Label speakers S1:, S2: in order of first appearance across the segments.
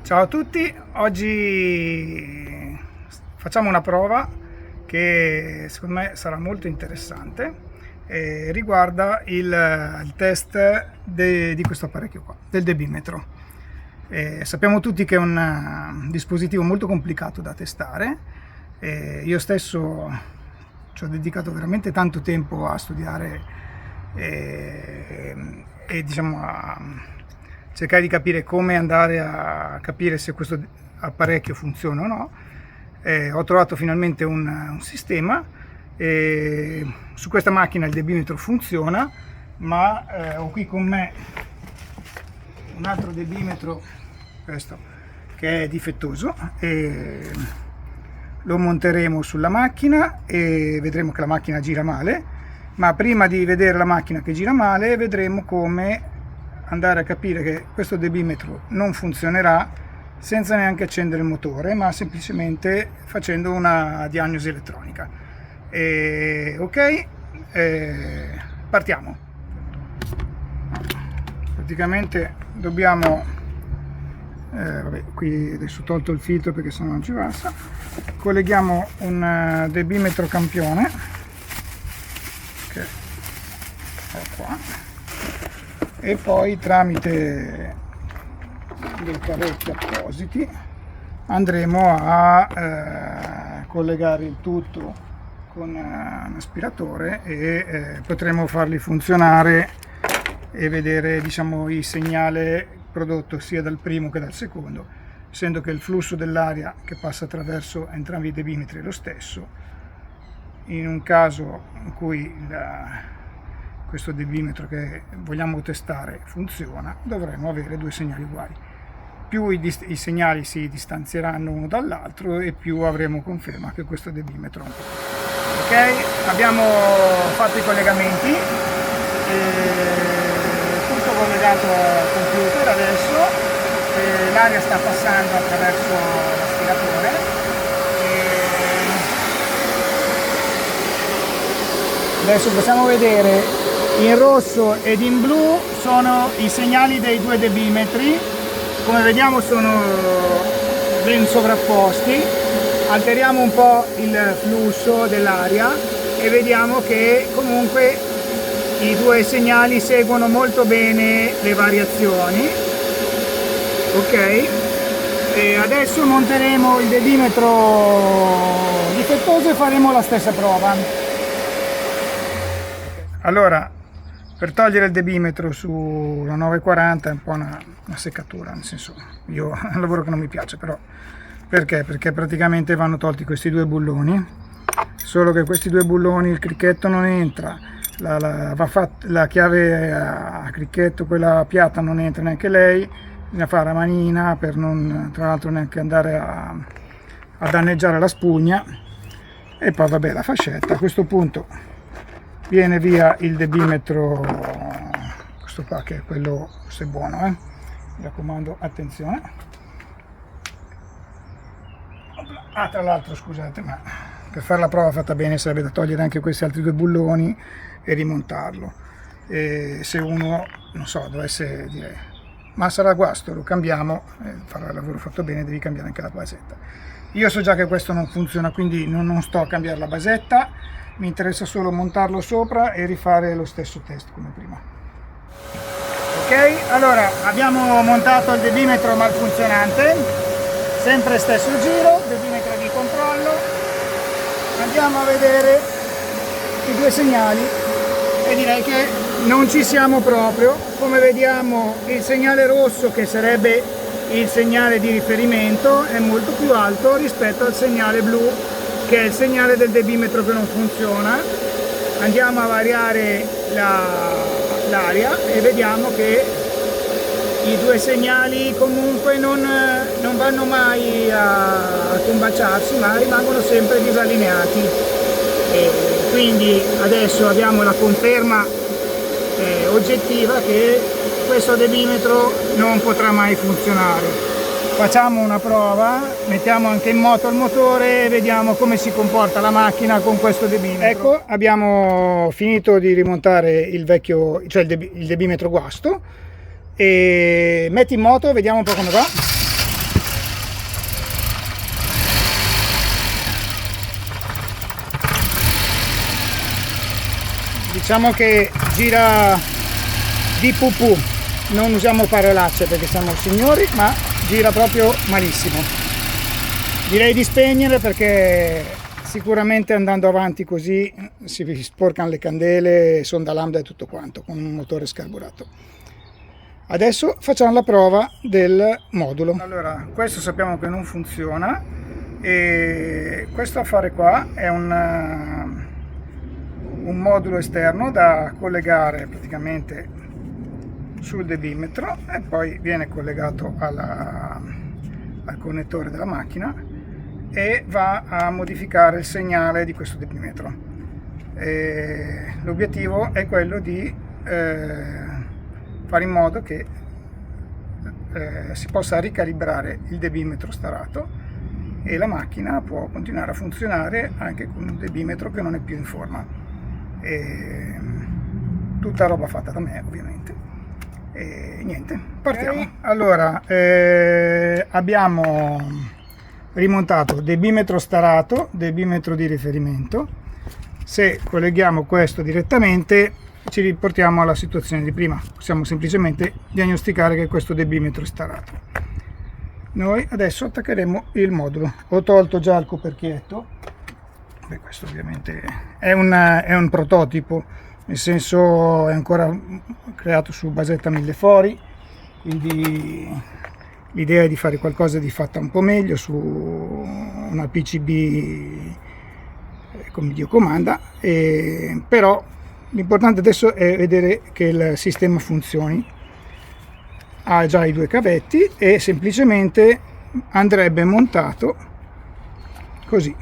S1: Ciao a tutti, oggi facciamo una prova che secondo me sarà molto interessante e riguarda il test di questo apparecchio qua, del debimetro. Sappiamo tutti che è un dispositivo molto complicato da testare. Io stesso ci ho dedicato veramente tanto tempo a studiare e diciamo a cercare di capire come andare a capire se questo apparecchio funziona o no. Ho trovato finalmente un sistema e su questa macchina il debimetro funziona, ma ho qui con me un altro debimetro, questo, che è difettoso, e lo monteremo sulla macchina e vedremo che la macchina gira male. Ma prima di vedere la macchina che gira male vedremo come andare a capire che questo debimetro non funzionerà senza neanche accendere il motore, ma semplicemente facendo una diagnosi elettronica. Partiamo. Praticamente dobbiamo qui adesso ho tolto il filtro perché sennò non ci passa. Colleghiamo un debimetro campione che ho qua, e poi tramite dei cavetti appositi andremo a collegare il tutto con un aspiratore e potremo farli funzionare e vedere, diciamo, il segnale prodotto sia dal primo che dal secondo, essendo che il flusso dell'aria che passa attraverso entrambi i debimetri è lo stesso. In un caso in cui questo debimetro che vogliamo testare funziona, dovremo avere due segnali uguali. Più i segnali si distanzieranno uno dall'altro e più avremo conferma che questo debimetro. Ok, abbiamo fatto i collegamenti, tutto collegato al computer adesso, l'aria sta passando attraverso l'aspiratore. Adesso possiamo vedere in rosso ed in blu sono i segnali dei due debimetri, come vediamo sono ben sovrapposti. Alteriamo un po' il flusso dell'aria e vediamo che comunque i due segnali seguono molto bene le variazioni. Ok, e adesso monteremo il debimetro difettoso e faremo la stessa prova. Allora, per togliere il debimetro sulla 940 è un po' una seccatura, nel senso, io è un lavoro che non mi piace, però perché? Perché praticamente vanno tolti questi due bulloni, solo che questi due bulloni il cricchetto non entra, la chiave a cricchetto, quella piatta, non entra neanche lei, bisogna fare la manina per non, tra l'altro, neanche andare a danneggiare la spugna, e poi vabbè la fascetta. A questo punto viene via il debimetro, questo qua che è quello, questo è buono, mi raccomando, attenzione. Tra l'altro scusate, ma per fare la prova fatta bene sarebbe da togliere anche questi altri due bulloni e rimontarlo. E se uno, non so, dovesse dire ma sarà guasto, lo cambiamo, farà il lavoro fatto bene, devi cambiare anche la basetta. Io so già che questo non funziona, quindi non sto a cambiare la basetta, mi interessa solo montarlo sopra e rifare lo stesso test come prima. Ok, allora abbiamo montato il debimetro malfunzionante, sempre stesso giro, debimetro di controllo, andiamo a vedere i due segnali e direi che non ci siamo proprio. Come vediamo, il segnale rosso, che sarebbe il segnale di riferimento, è molto più alto rispetto al segnale blu, che è il segnale del debimetro che non funziona. Andiamo a variare l'aria e vediamo che i due segnali comunque non vanno mai a combaciarsi, ma rimangono sempre disallineati. E quindi adesso abbiamo la conferma oggettiva che questo debimetro non potrà mai funzionare. Facciamo una prova, mettiamo anche in moto il motore e vediamo come si comporta la macchina con questo debimetro. Ecco, abbiamo finito di rimontare il vecchio, cioè il debimetro guasto, e metti in moto, vediamo un po' come va. diciamo che gira di pupù, non usiamo parolacce perché siamo signori, ma gira proprio malissimo. Direi di spegnere perché sicuramente andando avanti così si sporcano le candele, sonda lambda e tutto quanto con un motore scarburato. Adesso facciamo la prova del modulo. Allora, questo sappiamo che non funziona e questo affare qua è un modulo esterno da collegare praticamente sul debimetro e poi viene collegato al connettore della macchina e va a modificare il segnale di questo debimetro. L'obiettivo è quello di fare in modo che si possa ricalibrare il debimetro starato e la macchina può continuare a funzionare anche con un debimetro che non è più in forma. Tutta roba fatta da me, ovviamente. E niente, partiamo. Okay. Allora, abbiamo rimontato debimetro starato, debimetro di riferimento. Se colleghiamo questo direttamente ci riportiamo alla situazione di prima, possiamo semplicemente diagnosticare che questo debimetro è starato. Noi adesso attaccheremo il modulo. Ho tolto già il coperchietto. Beh, questo ovviamente è un prototipo, nel senso è ancora creato su basetta millefori, quindi l'idea è di fare qualcosa di fatta un po' meglio su una PCB con videocomanda, però l'importante adesso è vedere che il sistema funzioni. Ha già i due cavetti e semplicemente andrebbe montato così.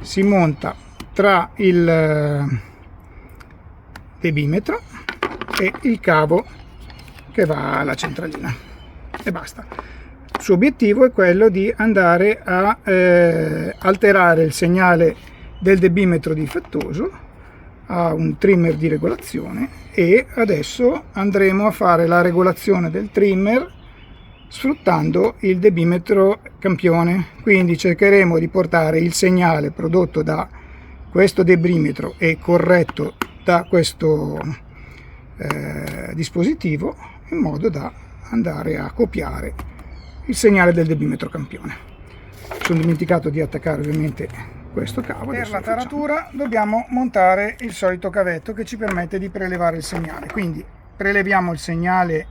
S1: Si monta tra il debimetro e il cavo che va alla centralina e basta. Il suo obiettivo è quello di andare a alterare il segnale del debimetro difettoso a un trimmer di regolazione e adesso andremo a fare la regolazione del trimmer sfruttando il debimetro campione, quindi cercheremo di portare il segnale prodotto da questo debimetro e corretto da questo dispositivo in modo da andare a copiare il segnale del debimetro campione. Sono dimenticato di attaccare ovviamente questo cavo. Per la taratura dobbiamo montare il solito cavetto che ci permette di prelevare il segnale, quindi preleviamo il segnale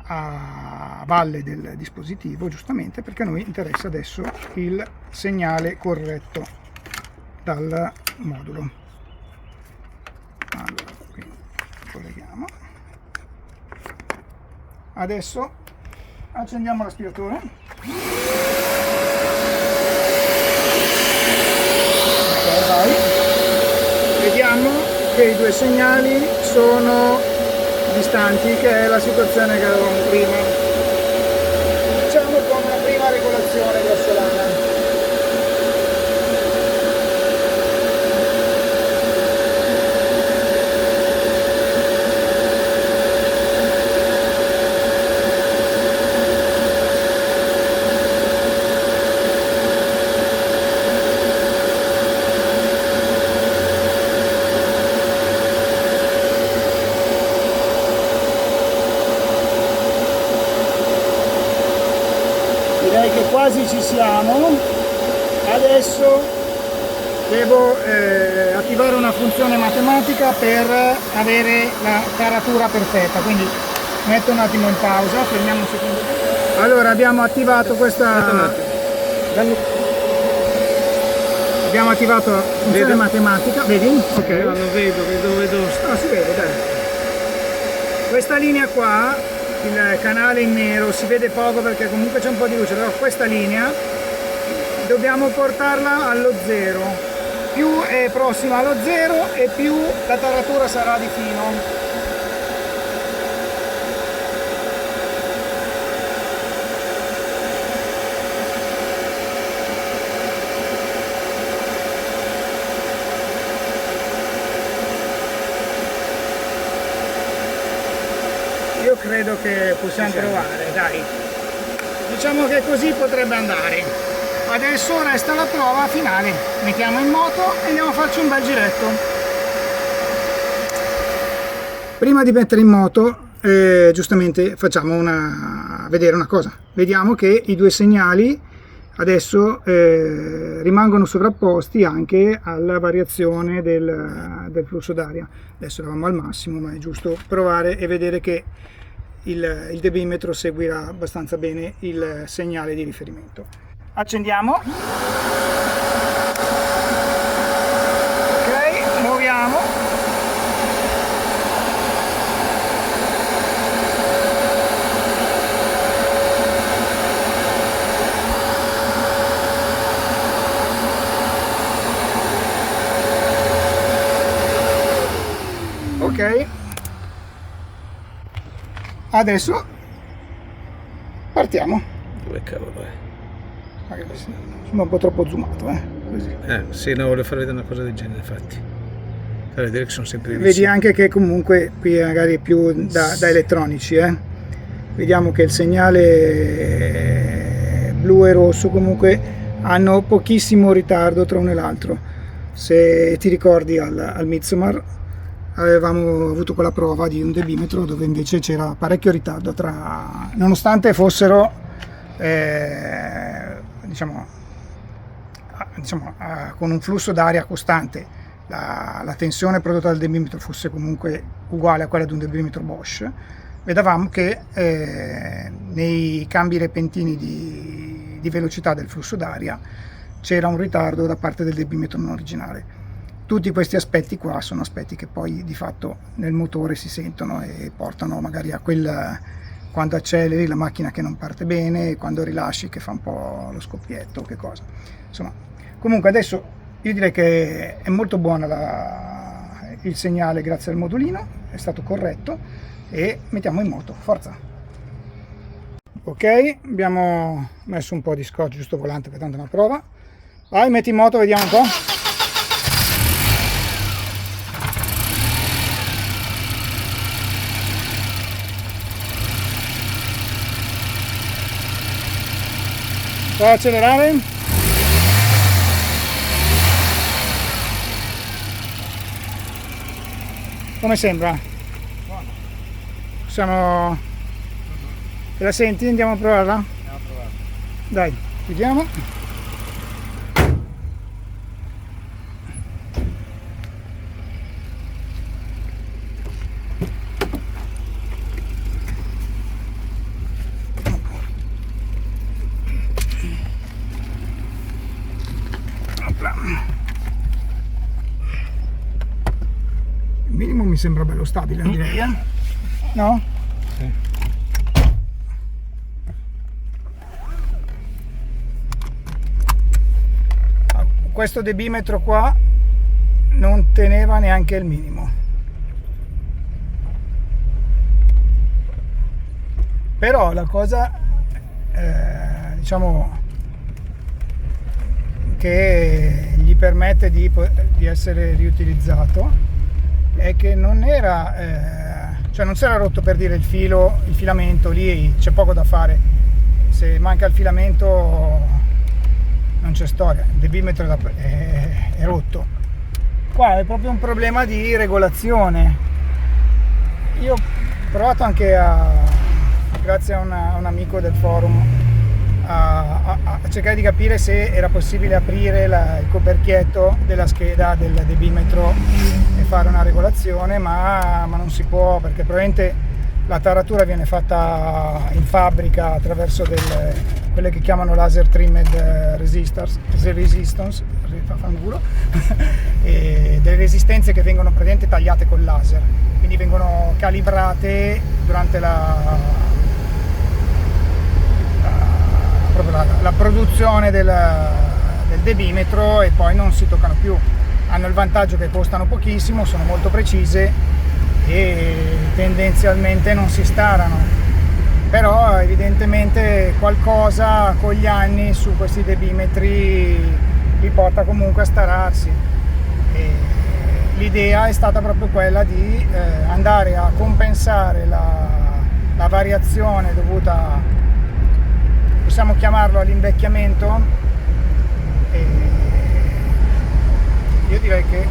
S1: a valle del dispositivo, giustamente perché a noi interessa adesso il segnale corretto dal modulo. Allora, quindi colleghiamo. Adesso accendiamo l'aspiratore. Ok, vai. Vediamo che i due segnali sono distanti, che è la situazione che avevamo prima. Facciamo con una prima regolazione grossolana. Direi che quasi ci siamo. Adesso devo attivare una funzione matematica per avere la taratura perfetta, quindi metto un attimo in pausa, fermiamo un secondo. Allora abbiamo attivato questa funzione matematica, vedi? Ok,
S2: non vedo.
S1: No, si vede, dai. Questa linea qua, il canale in nero, si vede poco perché comunque c'è un po' di luce, però questa linea dobbiamo portarla allo zero. Più è prossima allo zero e più la taratura sarà di fino. Io credo che possiamo provare, dai. Diciamo che così potrebbe andare. Adesso resta la prova finale. Mettiamo in moto e andiamo a farci un bel giretto. Prima di mettere in moto, giustamente facciamo vedere una cosa. Vediamo che i due segnali adesso rimangono sovrapposti anche alla variazione del flusso d'aria. Adesso eravamo al massimo, ma è giusto provare e vedere che il debimetro seguirà abbastanza bene il segnale di riferimento. Accendiamo. Ok, muoviamo. Ok, adesso partiamo.
S2: Dove cavolo è?
S1: Magari sono un po' troppo zoomato, così.
S2: Sì, no, volevo far vedere una cosa del genere, infatti. Far vedere che sono sempre
S1: Vedi anche che comunque qui magari più da elettronici, Vediamo che il segnale blu e rosso comunque hanno pochissimo ritardo tra uno e l'altro. Se ti ricordi al Midsommar avevamo avuto quella prova di un debimetro dove invece c'era parecchio ritardo nonostante fossero con un flusso d'aria costante, la tensione prodotta dal debimetro fosse comunque uguale a quella di un debimetro Bosch, vedevamo che nei cambi repentini di velocità del flusso d'aria c'era un ritardo da parte del debimetro non originale. Tutti questi aspetti qua sono aspetti che poi di fatto nel motore si sentono e portano magari a quando acceleri la macchina che non parte bene, quando rilasci che fa un po' lo scoppietto, che cosa. Insomma, comunque adesso io direi che è molto buona il segnale grazie al modulino, è stato corretto e mettiamo in moto, forza! Ok, abbiamo messo un po' di scotch giusto volante per tanto una prova. Vai, metti in moto, vediamo un po'. Vai a accelerare. Come sembra? Possiamo... Te la senti? Andiamo a provarla?
S2: Andiamo a provare.
S1: Dai, chiudiamo. Il minimo mi sembra bello stabile, direi, no?
S2: Sì.
S1: Questo debimetro qua non teneva neanche il minimo, però la cosa diciamo che gli permette di essere riutilizzato è che non era cioè non si era rotto, per dire, il filamento, lì c'è poco da fare, se manca il filamento non c'è storia, il debimetro è rotto. Qua è proprio un problema di regolazione. Io ho provato anche grazie a un amico del forum a cercare di capire se era possibile aprire il coperchietto della scheda del debimetro e fare una regolazione, ma non si può, perché probabilmente la taratura viene fatta in fabbrica attraverso quelle che chiamano laser trimmed resistance e delle resistenze che vengono praticamente tagliate col laser, quindi vengono calibrate durante proprio la produzione del debimetro e poi non si toccano più. Hanno il vantaggio che costano pochissimo, sono molto precise e tendenzialmente non si starano, però evidentemente qualcosa con gli anni su questi debimetri li porta comunque a stararsi. L'idea è stata proprio quella di andare a compensare la variazione dovuta, possiamo chiamarlo, all'invecchiamento. Io direi che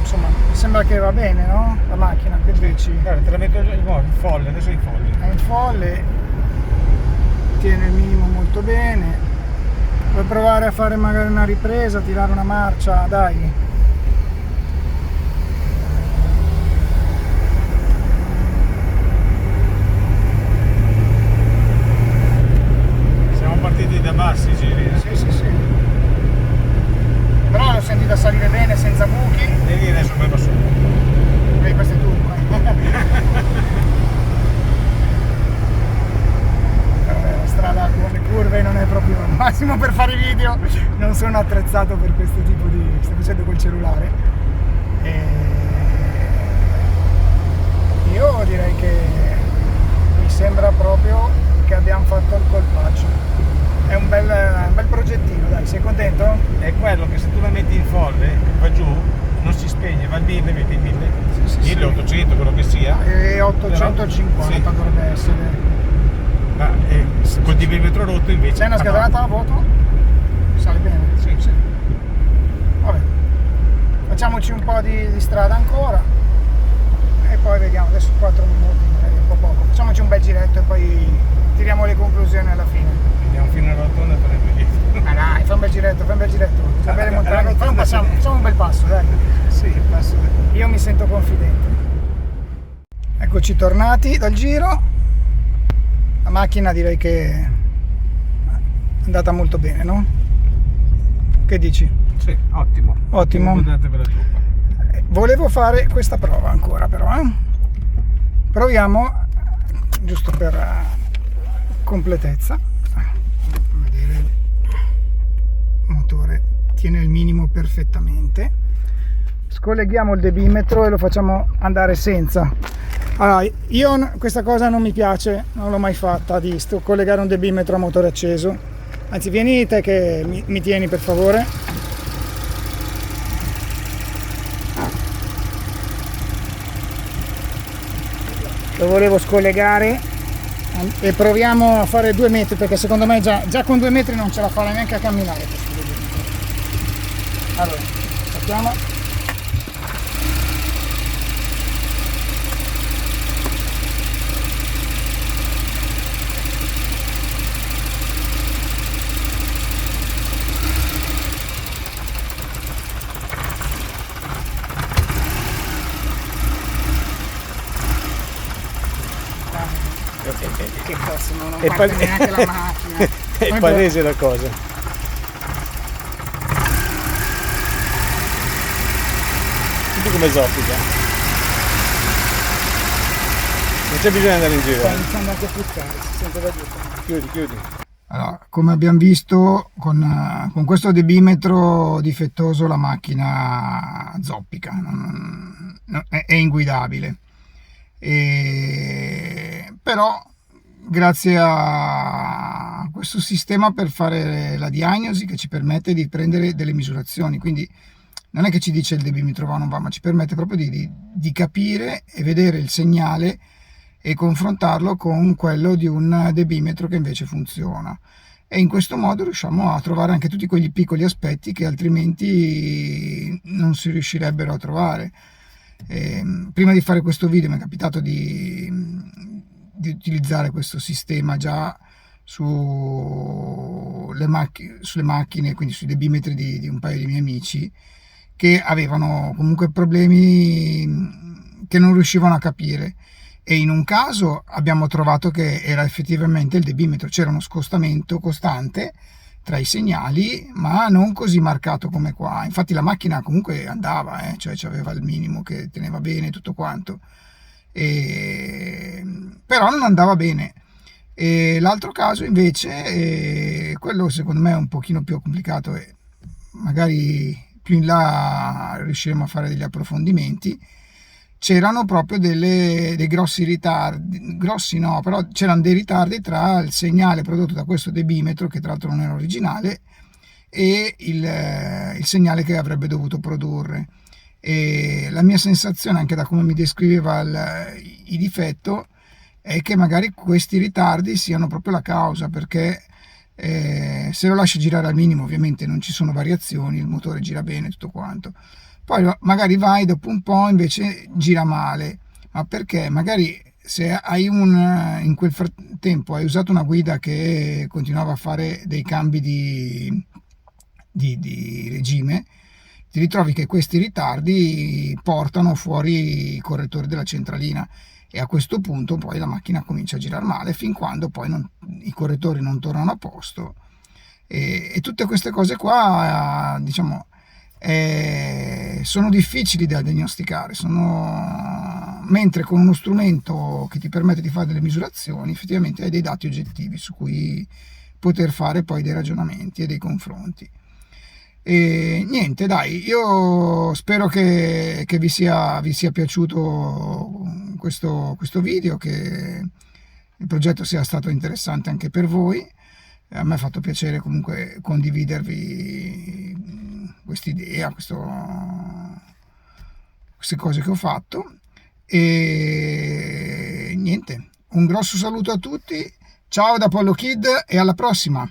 S1: insomma sembra che va bene, no? La macchina, che dici?
S2: Guarda, te la metto in folle, adesso in folle.
S1: È in folle, tiene il minimo molto bene. Vuoi provare a fare magari una ripresa, tirare una marcia? Dai.
S2: Siamo partiti da bassi giri.
S1: Sì. Però l'ho sentita salire bene, senza buchi.
S2: E lì adesso poi va su.
S1: Vedi, questo è tutto. La strada con le curve non è proprio il massimo per fare video, non sono attrezzato per questo tipo di... sto facendo col cellulare. E io direi che mi sembra proprio che abbiamo fatto il colpaccio. È un bel progettino, dai, sei contento?
S2: È quello che se tu la metti in folle, va giù, non si spegne, va al 1000, metti il 1000,
S1: Sì.
S2: 1800, quello che sia.
S1: E 850
S2: Sì.
S1: dovrebbe essere.
S2: Ma col dimetro rotto invece...
S1: C'è una scatenata a voto? Sale bene?
S2: Sì.
S1: Vabbè, facciamoci un po' di strada ancora e poi vediamo, adesso 4 minuti, magari un po' poco. Facciamoci un bel giretto e poi tiriamo le conclusioni alla fine.
S2: Andiamo fino alla rotonda e torniamo indietro.
S1: Ma dai, fai un bel giretto, Isabelle Montani,
S2: rotonda sì.
S1: facciamo un bel passo, dai.
S2: Sì, passo.
S1: Io mi sento confidente. Eccoci tornati dal giro. La macchina direi che è andata molto bene, no? Che dici?
S2: Sì, ottimo.
S1: Ottimo.
S2: Abbondante per la truppa.
S1: Volevo fare questa prova ancora però, Proviamo, giusto per completezza, vedere il motore tiene il minimo perfettamente. Scolleghiamo il debimetro e lo facciamo andare senza. Allora, io questa cosa non mi piace, non l'ho mai fatta di collegare un debimetro a motore acceso. Anzi, vieni te che mi tieni per favore. Lo volevo scollegare e proviamo a fare 2 metri, perché secondo me già con 2 metri non ce la farà neanche a camminare questo debimetro. Allora, facciamo. Che cazzo, non parte neanche la macchina.
S2: È palese la cosa. Senti come zoppica. Non c'è bisogno di andare in giro.
S1: Sta iniziando anche a puzzare, si sente da dietro.
S2: Chiudi.
S1: Allora, come abbiamo visto, con questo debimetro difettoso la macchina zoppica, è inguidabile. Però grazie a questo sistema per fare la diagnosi che ci permette di prendere delle misurazioni, quindi non è che ci dice il debimetro va o non va, ma ci permette proprio di capire e vedere il segnale e confrontarlo con quello di un debimetro che invece funziona, e in questo modo riusciamo a trovare anche tutti quegli piccoli aspetti che altrimenti non si riuscirebbero a trovare. Prima di fare questo video mi è capitato di utilizzare questo sistema già sulle macchine, quindi sui debimetri di un paio di miei amici che avevano comunque problemi che non riuscivano a capire, e in un caso abbiamo trovato che era effettivamente il debimetro, c'era uno scostamento costante tra i segnali, ma non così marcato come qua. Infatti la macchina comunque andava, cioè aveva il minimo che teneva bene tutto quanto, però non andava bene. E l'altro caso invece, quello secondo me è un pochino più complicato e magari più in là riusciremo a fare degli approfondimenti. C'erano proprio dei grossi ritardi, grossi no, però c'erano dei ritardi tra il segnale prodotto da questo debimetro, che tra l'altro non era originale, e il segnale che avrebbe dovuto produrre. E la mia sensazione, anche da come mi descriveva il difetto, è che magari questi ritardi siano proprio la causa, perché se lo lasci girare al minimo ovviamente non ci sono variazioni, il motore gira bene tutto quanto, poi magari vai dopo un po' invece gira male, ma perché? Magari se hai in quel frattempo hai usato una guida che continuava a fare dei cambi di regime, ti ritrovi che questi ritardi portano fuori i correttori della centralina e a questo punto poi la macchina comincia a girare male fin quando poi i correttori non tornano a posto e tutte queste cose qua, diciamo, sono difficili da diagnosticare, mentre con uno strumento che ti permette di fare delle misurazioni effettivamente hai dei dati oggettivi su cui poter fare poi dei ragionamenti e dei confronti. E niente, dai, io spero che vi sia piaciuto questo video, che il progetto sia stato interessante anche per voi. A me ha fatto piacere comunque condividervi quest'idea, queste cose che ho fatto. E niente, un grosso saluto a tutti, ciao da Pollo Kid e alla prossima!